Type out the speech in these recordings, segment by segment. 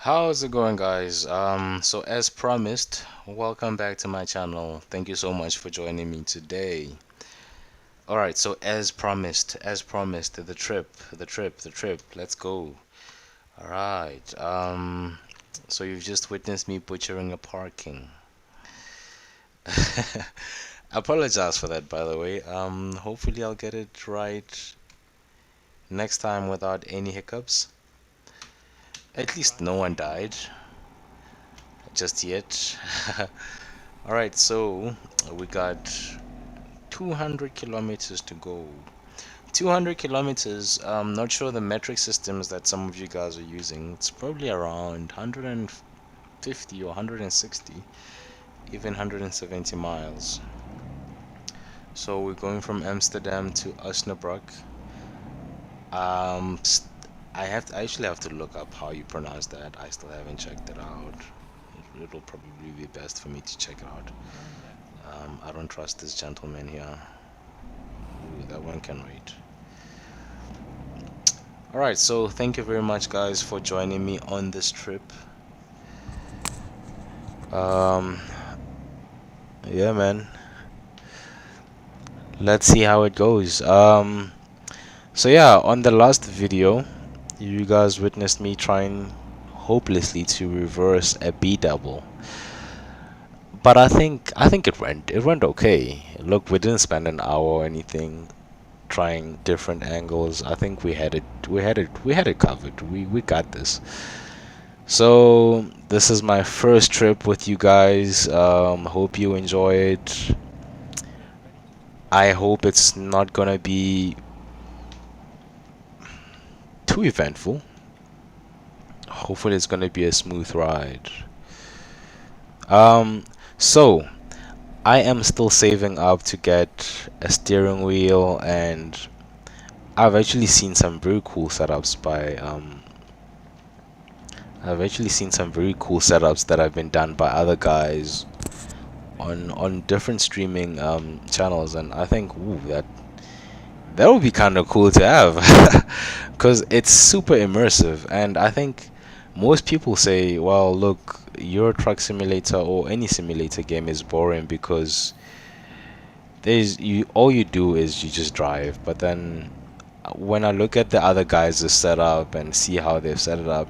How's it going, guys? So as promised, welcome back to my channel. Thank you so much for joining me today. All right, so as promised, the trip. Let's go. All right. So you've just witnessed me butchering a parking. I apologize for that, by the way. Hopefully I'll get it right next time without any hiccups. At least no one died just yet. All right, so we got 200 kilometers to go. 200 kilometers. I'm not sure the metric systems that some of you guys are using. It's probably around 150 or 160, even 170 miles. So we're going from Amsterdam to Osnabrück. Um, s- I actually have to look up how you pronounce that. I still haven't checked it out. It'll probably be best for me to check it out. I don't trust this gentleman here. Ooh, that one can wait. Alright, so thank you very much, guys, for joining me on this trip. Um, yeah, man. Let's see how it goes. So yeah, on the last video, you guys witnessed me trying hopelessly to reverse a B double. But I think it went okay. Look, we didn't spend an hour or anything trying different angles. I think we had it covered. We got this. So this is my first trip with you guys. Hope you enjoy it. I hope it's not gonna be too eventful. Hopefully it's gonna be a smooth ride. Um, so I am still saving up to get a steering wheel, and I've actually seen some very cool setups by I've actually seen some very cool setups that have been done by other guys on different streaming channels, and I think that would be kind of cool to have because it's super immersive. And I think most people say, well, look, Euro Truck Simulator or any simulator game is boring because there's you all you do is you just drive. But then when I look at the other guys' setup and see how they've set it up,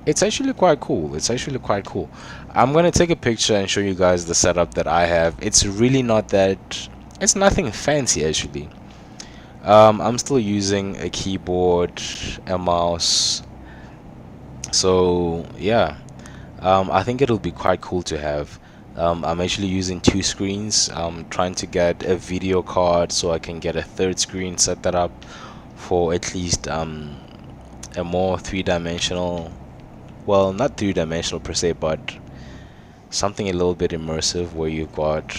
it's actually quite cool. It's actually quite cool. I'm gonna take a picture and show you guys the setup that I have. It's really not that. It's nothing fancy actually. I'm still using a keyboard, a mouse. So yeah, I think it'll be quite cool to have. I'm actually using two screens. I'm trying to get a video card so I can get a third screen, set that up for at least a more three-dimensional, well, not three-dimensional per se, but something a little bit immersive where you've got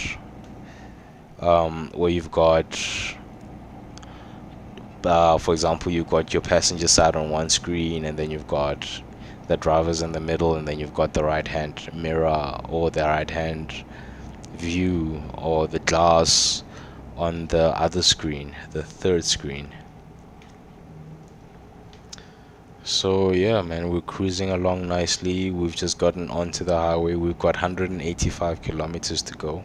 for example, you've got your passenger side on one screen, and then you've got the drivers in the middle, and then you've got the right hand mirror or the right hand view or the glass on the other screen, the third screen. So yeah, man, we're cruising along nicely. We've just gotten onto the highway. We've got 185 kilometers to go.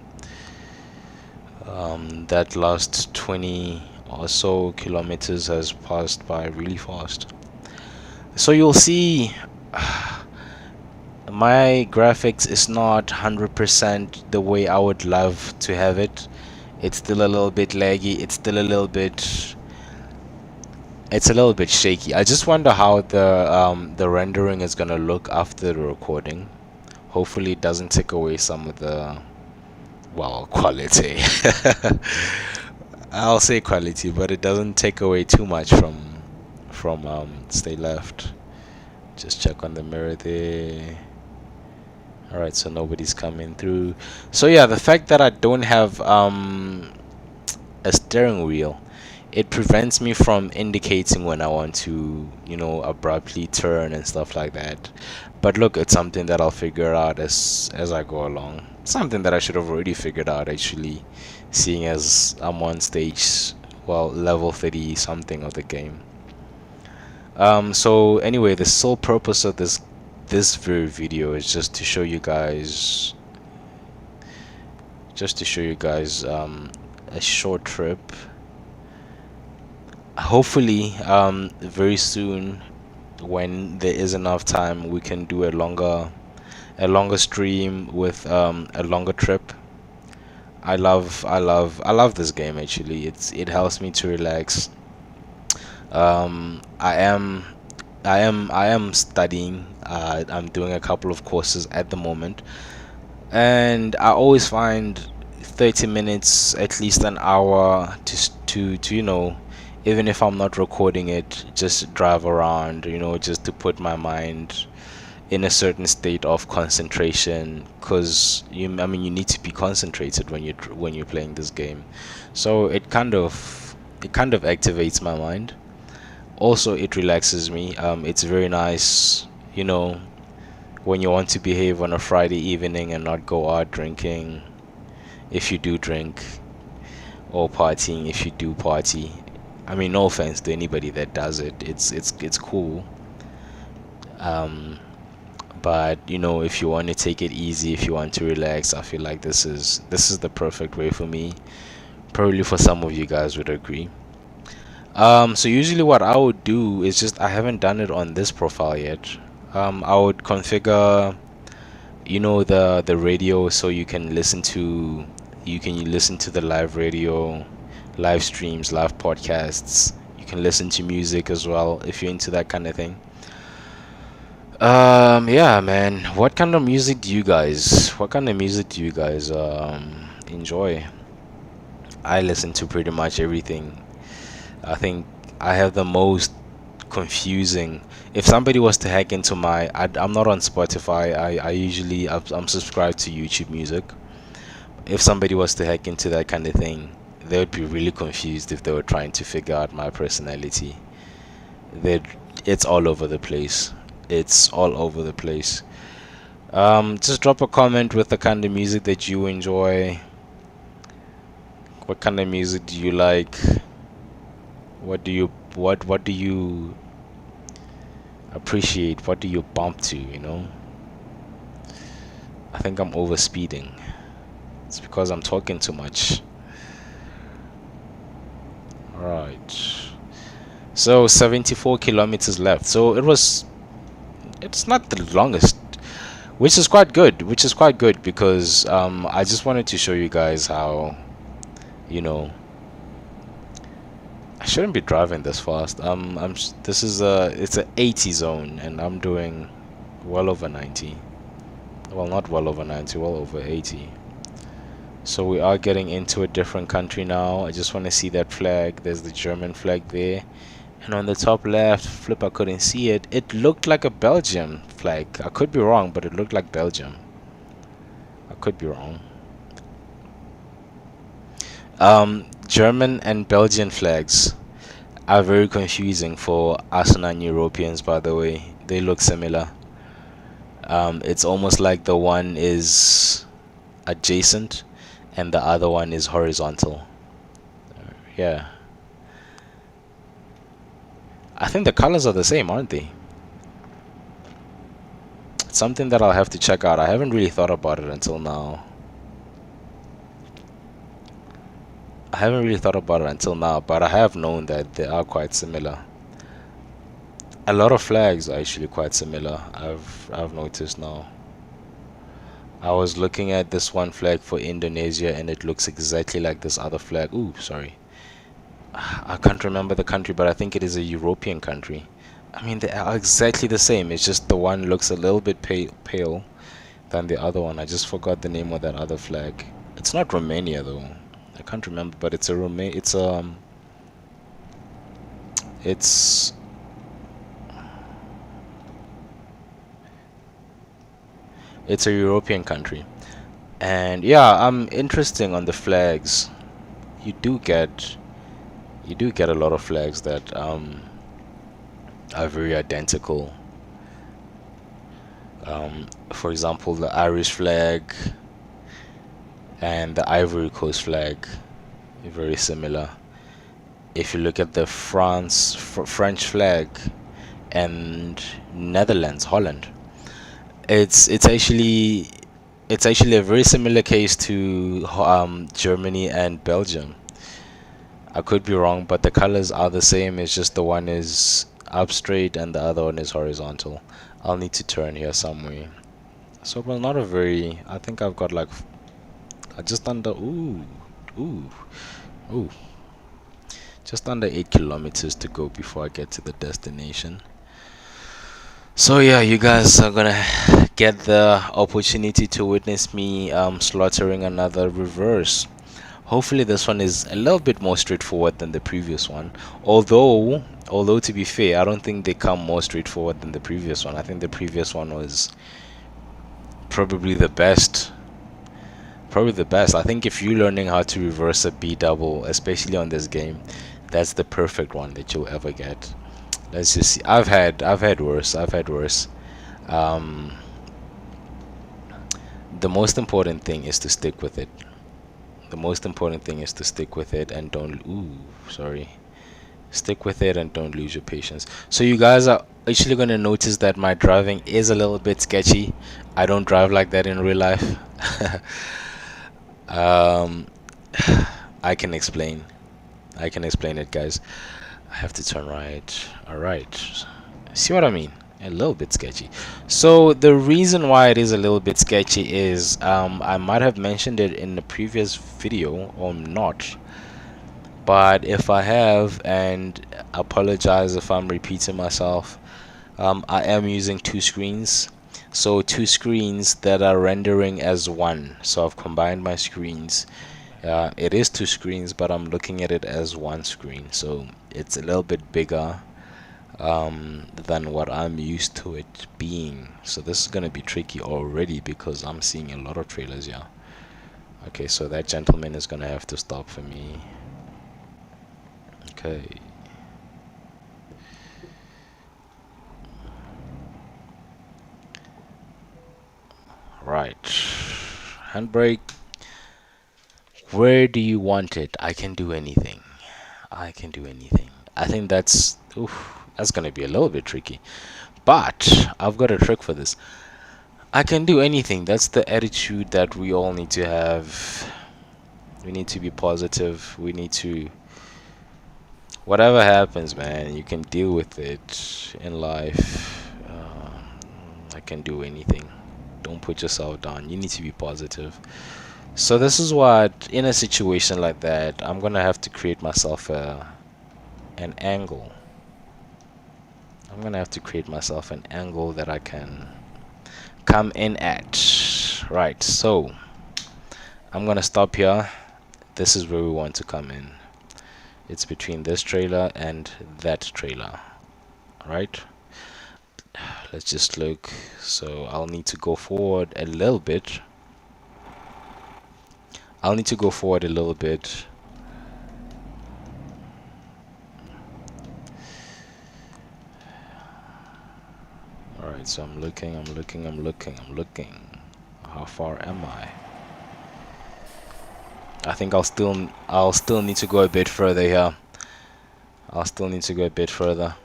That last 20 or so kilometers has passed by really fast. So you'll see my graphics is not 100% the way I would love to have it. It's still a little bit laggy. It's a little bit shaky. I just wonder how the rendering is gonna look after the recording. Hopefully it doesn't take away some of the, well, quality. I'll say quality, but it doesn't take away too much from stay left. Just check on the mirror there. All right, so nobody's coming through. So yeah, the fact that I don't have a steering wheel, it prevents me from indicating when I want to, abruptly turn and stuff like that. But look, it's something that I'll figure out as I go along. Something that I should have already figured out actually, seeing as I'm on stage, well, level 30 something of the game. So anyway, the sole purpose of this this very video is just to show you guys a short trip. Hopefully, very soon, when there is enough time, we can do a longer stream with a longer trip. I love this game actually. It helps me to relax. Um, I am I am studying. I'm doing a couple of courses at the moment, and I always find 30 minutes, at least an hour, to even if I'm not recording it, just drive around, just to put my mind in a certain state of concentration, because I mean, you need to be concentrated when you're playing this game. So it kind of activates my mind. Also, it relaxes me. It's very nice, you know, when you want to behave on a Friday evening and not go out drinking, if you do drink, or partying if you do party. I mean, no offense to anybody that does it. It's cool. Um, but if you want to take it easy, if you want to relax, I feel like this is the perfect way for me. Probably for some of you guys would agree. So usually what I would do is just, I haven't done it on this profile yet. I would configure, the radio, so you can listen to the live radio, live streams, live podcasts. You can listen to music as well if you're into that kind of thing. Yeah, man. What kind of music do you guys enjoy? I listen to pretty much everything. I think I have the most confusing. If somebody was to hack into I'm not on Spotify. I usually I'm subscribed to YouTube Music. If somebody was to hack into that kind of thing, they would be really confused if they were trying to figure out my personality. they it's all over the place. It's all over the place. Just drop a comment with the kind of music that you enjoy. What kind of music do you like? What do you appreciate? What do you bump to? I think I'm over speeding. It's because I'm talking too much. Right. So 74 kilometers left. So it's not the longest, which is quite good. Because I just wanted to show you guys how, you know, I shouldn't be driving this fast. This is it's a 80 zone, and I'm doing well over 90. Well, not well over 90, well over 80. So we are getting into a different country now. I just want to see that flag. There's the German flag there. And on the top left, flip, I couldn't see it. It looked like a Belgium flag. I could be wrong, but it looked like Belgium. I could be wrong. German and Belgian flags are very confusing for us non-Europeans, by the way. They look similar. It's almost like the one is adjacent and the other one is horizontal. Yeah. I think the colors are the same, aren't they? It's something that I'll have to check out. I haven't really thought about it until now. But I have known that they are quite similar. A lot of flags are actually quite similar. I've noticed now. I was looking at this one flag for Indonesia, and it looks exactly like this other flag. Ooh, sorry. I can't remember the country, but I think it is a European country. I mean, they are exactly the same. It's just the one looks a little bit pale than the other one. I just forgot the name of that other flag. It's not Romania though. I can't remember, but it's a it's it's a European country. And yeah, interesting on the flags. You do get a lot of flags that are very identical. For example, the Irish flag and the Ivory Coast flag are very similar. If you look at the French flag and Netherlands, Holland, It's actually a very similar case to Germany and Belgium. I could be wrong, but the colors are the same. It's just the one is up straight and the other one is horizontal. I'll need to turn here somewhere. So, well, not a very. I think I've got like just under. Ooh, ooh. Just under 8 kilometers to go before I get to the destination. So yeah, you guys are gonna get the opportunity to witness me slaughtering another reverse. Hopefully this one is a little bit more straightforward than the previous one. Although to be fair, I don't think they come more straightforward than the previous one. I think the previous one was probably the best. Probably the best. I think if you're learning how to reverse a B double, especially on this game, that's the perfect one that you'll ever get. Let's just see. I've had worse. I've had worse. Um, the most important thing is to stick with it. The most important thing is to stick with it and don't. Sorry. Stick with it and don't lose your patience. So you guys are actually gonna notice that my driving is a little bit sketchy. I don't drive like that in real life. um, I can explain. I can explain it, guys. I have to turn right. All right. See what I mean? A little bit sketchy. So the reason why it is a little bit sketchy is I might have mentioned it in the previous video or not. But if I have, and apologize if I'm repeating myself, I am using two screens. So two screens that are rendering as one. So I've combined my screens. It is two screens, but I'm looking at it as one screen. So it's a little bit bigger than what I'm used to it being. So this is gonna be tricky already because I'm seeing a lot of trailers here. Okay, so that gentleman is gonna have to stop for me. Okay. Right. Handbrake. Where do you want it? I can do anything. I can do anything. I think that's gonna be a little bit tricky. But I've got a trick for this. I can do anything. That's the attitude that we all need to have. We need to be positive. We need to, whatever happens, man, you can deal with it in life. I can do anything. Don't put yourself down. You need to be positive. So this is what, in a situation like that, I'm gonna have to create myself an angle. I'm gonna have to create myself an angle that I can come in at. Right, so I'm gonna stop here. This is where we want to come in. It's between this trailer and that trailer. Right, let's just look. So I'll need to go forward a little bit. I'll need to go forward a little bit. Alright, so I'm looking. How far am I? I think I'll still need to go a bit further here. I'll still need to go a bit further.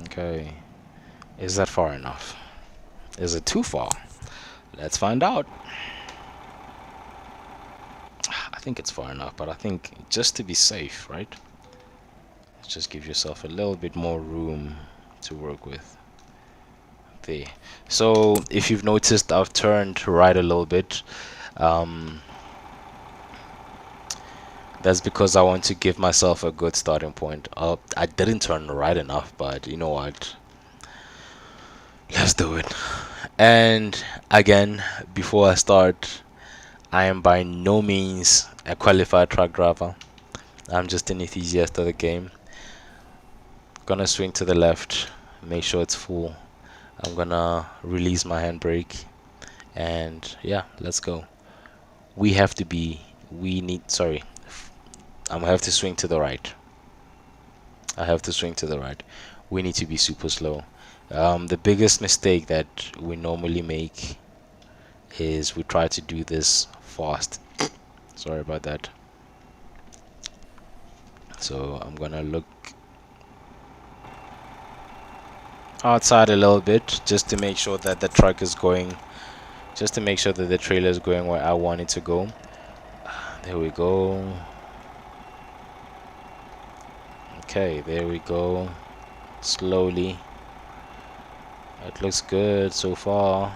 Okay. Is that far enough? Is it too far? Let's find out. I think it's far enough, but I think just to be safe, right? Just give yourself a little bit more room to work with. There. So if you've noticed, I've turned right a little bit. That's because I want to give myself a good starting point. I didn't turn right enough, but you know what? Let's do it. And again, before I start, I am by no means a qualified truck driver. I'm just an enthusiast of the game. Gonna swing to the left, make sure it's full. I'm gonna release my handbrake, and yeah, let's go. Sorry, I'm gonna have to swing to the right. I have to swing to the right. We need to be super slow. The biggest mistake that we normally make is we try to do this fast. Sorry about that. So I'm gonna look. outside a little bit just to make sure that the truck is going, just to make sure that the trailer is going where I want it to go. There we go. Okay, there we go. Slowly. It looks good so far.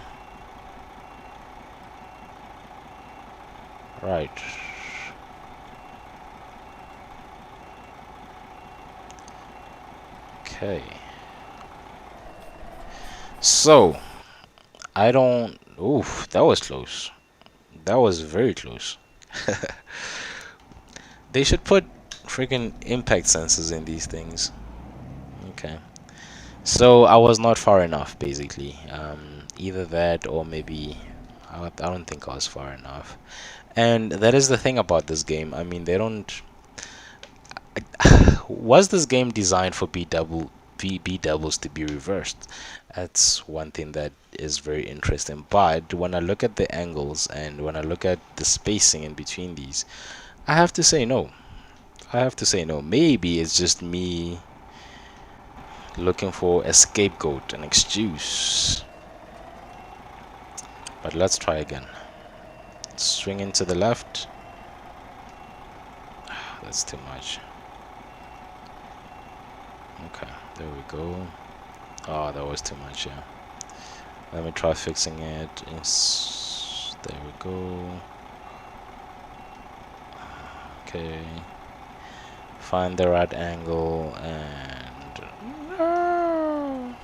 Right. Okay. So, I don't. Oof, that was close. That was very close. They should put freaking impact sensors in these things. Okay. So I was not far enough, basically. Either that or maybe I don't think I was far enough. And that is the thing about this game. I mean, they don't. Was this game designed for B doubles to be reversed? That's one thing that is very interesting. But when I look at the angles and when I look at the spacing in between these, I have to say no. I have to say no. Maybe it's just me looking for a scapegoat, an excuse. But let's try again. Swing into the left. That's too much. Okay, there we go. Oh, that was too much, yeah. Let me try fixing it. There we go. Okay. Find the right angle and... No!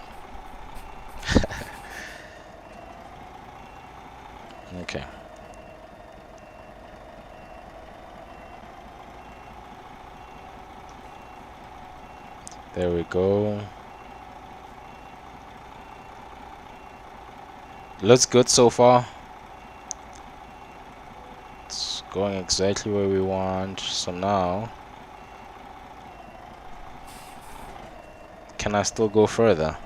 Okay. There we go. Looks good so far. It's going exactly where we want. So now, can I still go further?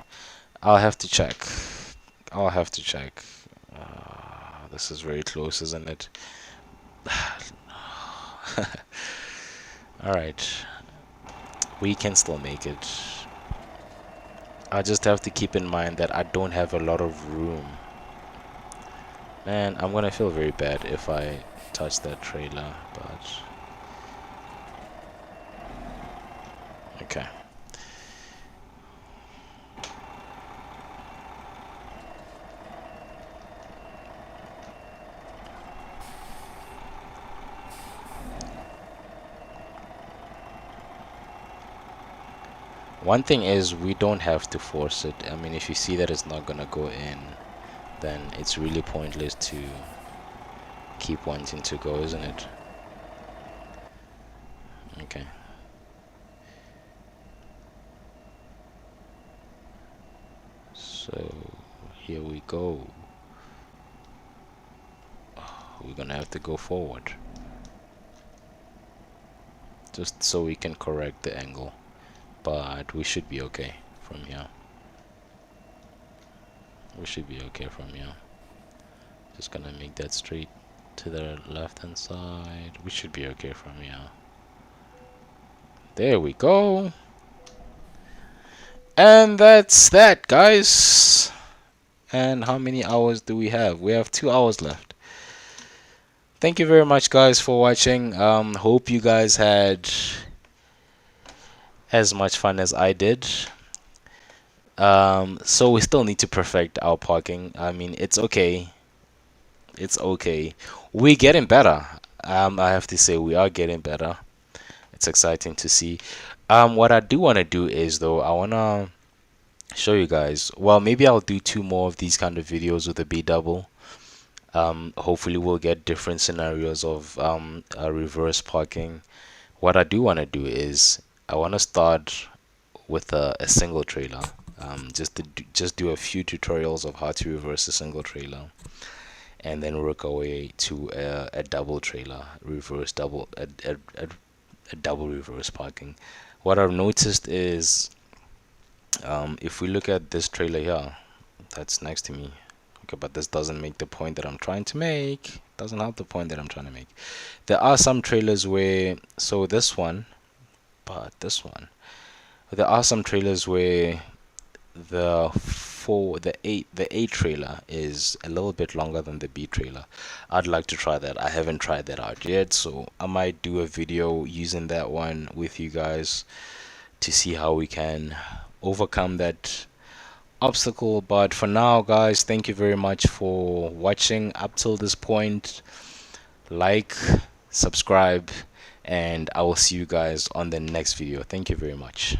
I'll have to check. I'll have to check. This is very close, isn't it? Alright. We can still make it. I just have to keep in mind that I don't have a lot of room. Man, I'm gonna feel very bad if I touch that trailer, but... Okay. One thing is, we don't have to force it. I mean, if you see that it's not gonna go in, then it's really pointless to keep wanting to go, isn't it? Okay. So, here we go. We're gonna have to go forward. Just so we can correct the angle. But we should be okay from here. We should be okay from here. Just gonna make that straight to the left hand side. We should be okay from here. There we go. And that's that, guys. And how many hours do we have? We have 2 hours left. Thank you very much, guys, for watching. Hope you guys had as much fun as I did. So we still need to perfect our parking. I mean, it's okay. It's okay. We're getting better. I have to say we are getting better. It's exciting to see. What I do want to do is, though, I want to show you guys. Well, maybe I'll do 2 more of these kind of videos with a B double. Hopefully we'll get different scenarios of reverse parking. What I do want to do is I want to start with a single trailer. Just do a few tutorials of how to reverse a single trailer, and then work our way to a double trailer, a double reverse parking. What I've noticed is, if we look at this trailer here, that's next to me. Okay, but this doesn't make the point that I'm trying to make. Doesn't have the point that I'm trying to make. There are some trailers where, so this one, but this one, there are some trailers where the A trailer is a little bit longer than the B trailer. I'd like to try that. I haven't tried that out yet, so I might do a video using that one with you guys to see how we can overcome that obstacle. But for now, guys, thank you very much for watching up till this point. Like, subscribe, and I will see you guys on the next video. Thank you very much.